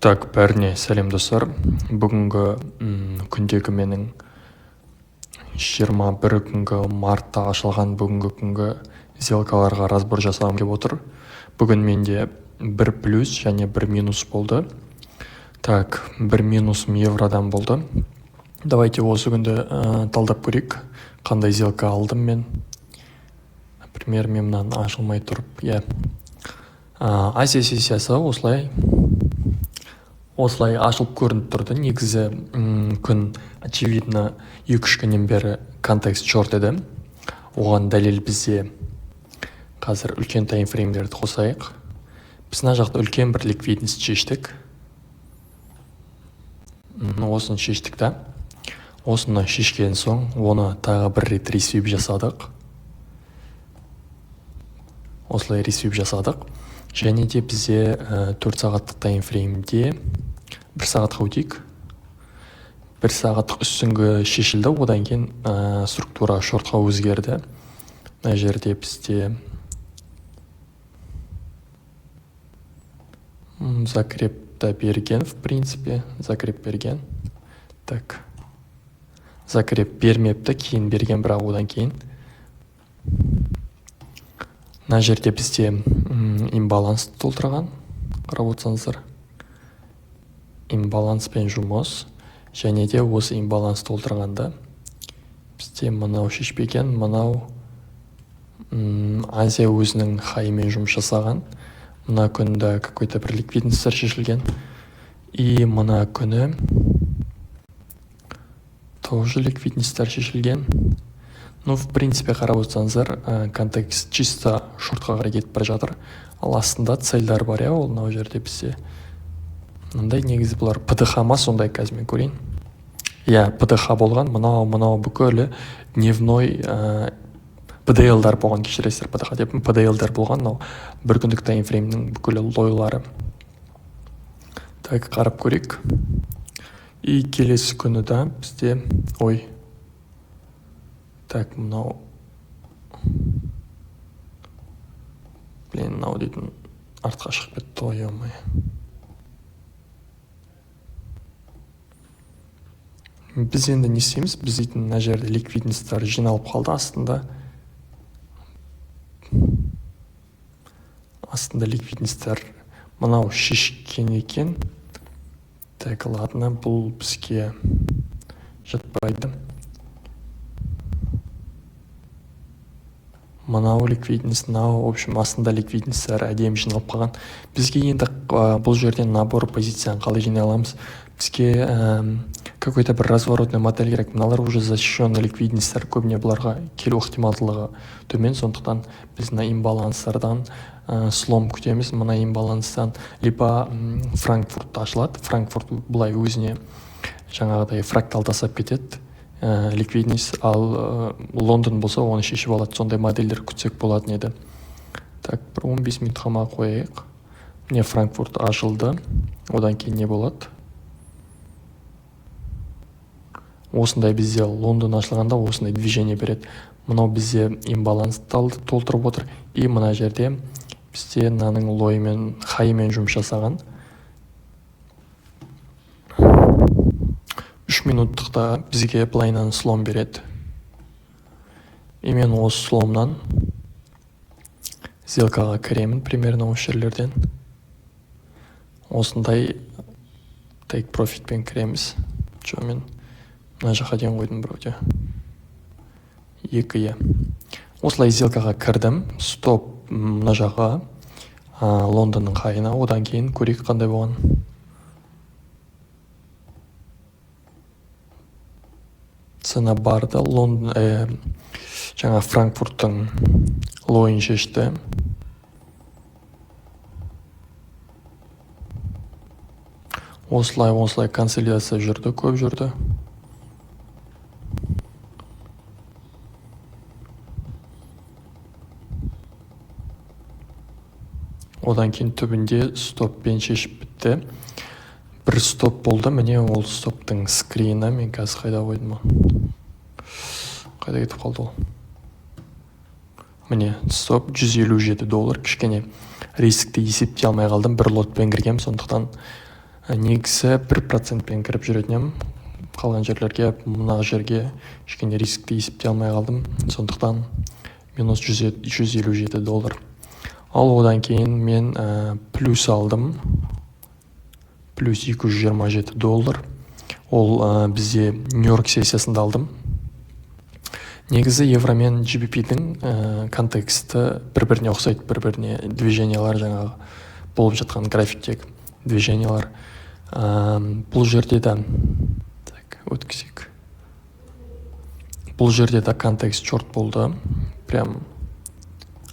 Так, бәріне сәлем достар. Бүгінгі күндегі менің 21 күнгі мартта ашылған бүгінгі күнгі сделкаларға разбор жасағым келіп отыр. Бүгін менде бір плюс және бір минус болды. Так, бір минусым евродан болды. Давайте осы күнді талдап көрейік. Қандай сделка алдым мен. Например, мен мынаны ашылмай тұрып, Азия сессиясы осылай ашылып көрініп тұрды. Негізі күн очевидно 2-3 күннен бері контекст шорт еді. Оған дәлел бізде қазір үлкен таймфреймдерді қосайық. Біз мына жақта үлкен бір ликвидность шештік. Осыны шештік та. Осыны шешкен соң, оны тағы бір рет ресвип жасадық. Осылай ресвип жасадық. Және де бізде 4 сағаттық таймфреймде 1 сағатқа өтейік. 1 сағаттық үстіңгі шешілді, одан кейін структура шортқа өзгерді. Мына жерде бізде закрепті берген, в принципе, закреп берген. Так, закреп бермепті, кейін берген, бірақ одан кейін. Мына жерде бізде имбаланс толтырған, қарап отырсаңыздар. Имбаланспен жұмыс, және де осы имбаланс толтырғанда бізде мынау шешпеген, мынау Азия өзінің хайымен жұмыс жасаған. Мына күнді какой-то бір ликвидностьтер шешілген. И мына күні тоже ликвидностьтер шешілген. В принципе, қарап отырсаңыздар, контекст чисто шортқа қарай кетіп бара жатыр. Ал астында цельдар бар, ол мынау жерде бізде. Мындай негізі бұлар ПДХ ма, сондай қазір мен көрейін. ПДХ болған, мынау бүкілі дневной PDL-дар болған, кешіресіздер, ПДХ деп, PDL-дар болған, бір күндік таймфреймнің бүкілі лойлары. Так, қарап көрейік. И келесі күні да бізде, так, мынау дейтін артқа шығып кетті, ойымай. Біз енді не істейміз? Біз дейтін мына жерде ликвидностьтар жиналып қалды астында. Астында ликвидностьтар мынау шешкен екен. Так, ладно, бұл бізге жатпайды. Мынау ликвидность, в общем, астында ликвидностьтар әдемі жиналып қалған. Бізге енді бұл жерден набор позицияны қалай жинай аламыз? Бізге какой-то бір разворотный модель керек. Мыналар уже защищенный ликвидностьтар, көбіне бұларға келу ықтималдылығы төмен, сондықтан біз мына имбаланстардан слом күтеміз. Мына имбаланстан либо Франкфурт ашылады. Франкфурт бұлай өзіне жаңағыдай фрактал тасап кетеді. Ликвидность, ал Лондон болса оны шешіп алады. Сондай модельдер күтсек болатын еді. Так, бір 15 минут қама қойайық. Міне Франкфурт ашылды. Одан кейін не болады? Осындай бізде Лондон ашылғанда осындай движение береді. Мынау бізде имбаланс толтырып отыр. И мына жерде бізде мынаның лоймен, хаймен жұмыс жасаған. 3 минуттықта бізге былайынан слом береді. И мен осы сломнан сделкаға кіремін, примерно осы жерлерден. Осындай take profitпен кіреміз. Мен мына жаққа дейін қойдым біреуде. 2. Осылай сделкаға кірдім. Стоп мына жаққа Лондонның хайына. Одан кейін көрейік қандай болған. Цена барды, жаңа Франкфурттың лойын шешті. Осылай консолидация жүрді, көп жүрді. Одан кейін түбінде стоппен шешіп бітті. Бір стоп болды, міне ол стоптың скрины, мен қазір қайда қойдым? Қайда кетіп қалды ол? Міне стоп $157, кішкене рискті есептей алмай қалдым, бір лотпен кіргем, сондықтан негізі 1%-пен кіріп жүретін едім. Қалған жерлерге, мына жерге кішкене рискті есептей алмай қалдым, сондықтан минус $157. Ал одан кейін мен плюс алдым, плюс $227. Ол бізде Нью-Йорк сессиясында алдым. Негізі евро мен GBP-дің контексті бір-біріне ұқсайды, бір-біріне движениялар, жаңағы болып жатқан графиктегі движениялар. Бұл жерде де өткізейік. Бұл жерде де контекст шорт болды. Прям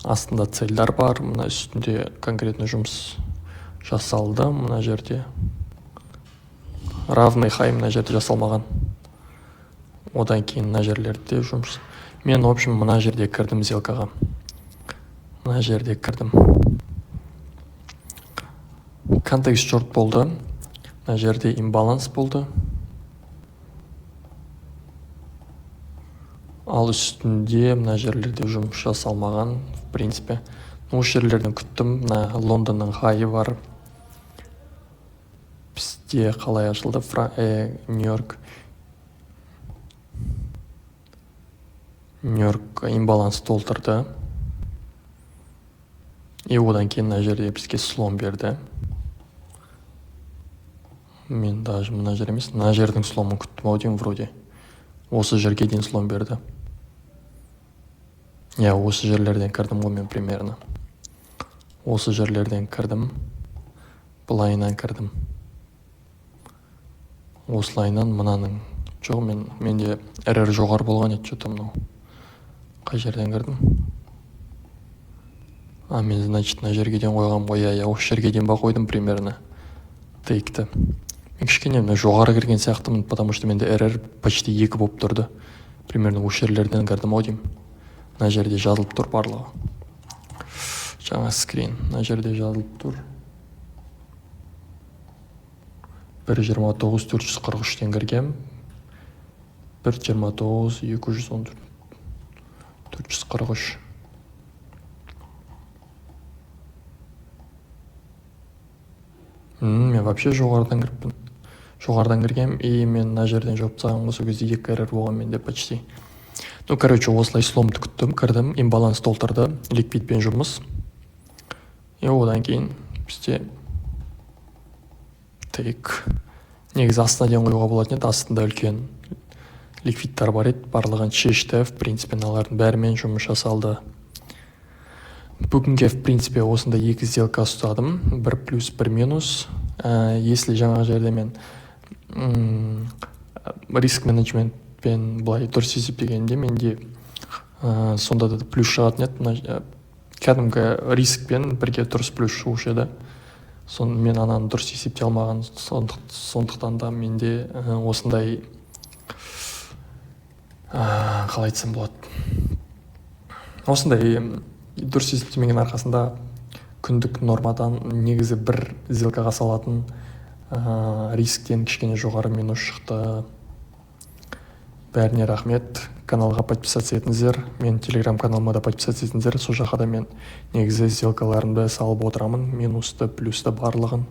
астында цельдар бар, мына үстінде конкретно жұмыс жасалды. Мына жерде равный хай мына жерде жасалмаған. Одан кейін мына жерлерде жұмыс. Мен, в общем, мына жерде кірдім сделкаға. Мына жерде кірдім. Контекст шорт болды. Мына жерде имбаланс болды. Ал үстінде мына жерлерде жұмыс жасалмаған, в принципе. Осы жерлерден күттім. Мына Лондонның хайы бар. Бізде қалай ашылды? Нью-Йорк имбаланс толтырды. И одан кейін мына жерде бізге слом берді. Мен даже мына жер емес, мына жердің сломын күттім ау деймін вроде. Осы жерге дейін слом берді. Осы жерлерден кірдім ғой мен примерно. Осы жерлерден кірдім. Бұлайынан кірдім. Осылайынан мынаның. Жоқ, менде RR жоғар болған еді, что-то мынау. Қай жерден кірдім? Мен, значит, мына жерге дейін қойғам ғой. Осы жерге дейін ба қойдым примерно. Тейкті. Мен кішкене жоғары кірген сияқтымын, потому что менде RR почти 2 болып тұрды. Примерно осы жерлерден кірдім ау деймін. Мына жерде жазылып тұр барлығы. Жаңа скрин. Мына жерде жазылып тұр. 1.29.443-тен кіргем. 1.29.214. 443. Мен вообще жоғарыдан кіріппін. Жоғарыдан кіргем, и мен мына жерден жоп тастағам, осы кезде 2 RR болған менде почти. Короче, осылай сломды күттім, кірдім, имбаланс толтырды, ликвидпен жұмыс. И одан кейін бізде тейк. Негізі астына дейін қойға болатын еді, астында үлкен ликвидтар бар еді, барлығын шешті, в принципе, налардың бәрімен жұмыс жасалды. Бүгінге, в принципе, осында 2 сделка ұстадым, 1 плюс, 1 минус. Если жаңа жерде мен риск менеджментпен былай дұрыс есептегенде, менде сонда да плюс шығатын еді. Кәдімгі рискпен бірге дұрыс плюс шығушы еді. Мен ананы дұрыс есептей алмаған, сондықтан да менде осындай қалай айтсам болады. Осындай дұрыс есептемеген арқасында күндік нормадан негізі бір сделкаға салатын рисктен кішкене жоғары минус шықты. Бәріне рахмет. Каналға подписаться етіңіздер. Мен телеграм каналыма да подписаться етіңіздер. Сол жаққа да мен негізі сделкаларымды салып отырамын. Минусты, плюсты барлығын.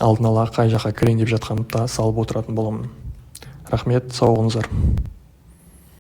Алдын ала қай жаққа кірейін деп жатқанымда салып отыратын боламын. Рахмет, сау болыңыздар.